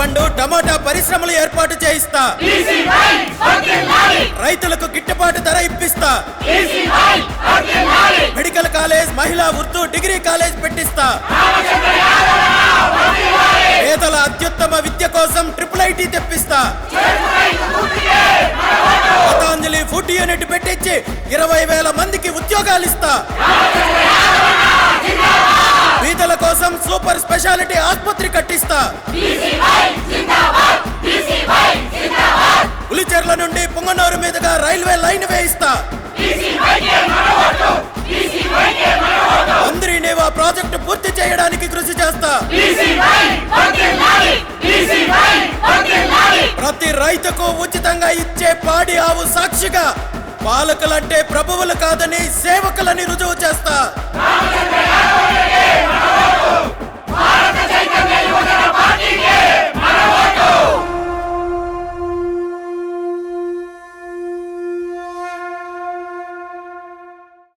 పండు టమోటా పరిశ్రమలు ఏర్పాటు చేయిస్తా, రైతులకు గిట్టుబాటు ధర ఇప్పిస్తా, మెడికల్ కాలేజ్ మహిళా ఉర్దూ డిగ్రీ కాలేజ్ పెట్టిస్తా, పేదల అత్యుత్తమ విద్య కోసం IIIT తెప్పిస్తా, పతాంజలి ఫుడ్ యూనిట్ పెట్టించి 20,000 మందికి ఉద్యోగాలు ఇస్తా, పేదల కోసం సూపర్ స్పెషాలిటీ ఆసుపత్రి కట్టిస్తా, ఉలిచెర్ల నుండి పుంగనూరు మీదుగా రైల్వే లైన్ వేయిస్తా, అందరినేవా ప్రాజెక్టు పూర్తి చేయడానికి కృషి చేస్తా, ప్రతి రైతుకు ఉచితంగా ఇచ్చే పాడి ఆవు సాక్షిగా పాలకులంటే ప్రభువులు కాదని సేవకులని రుజువు చేస్తా.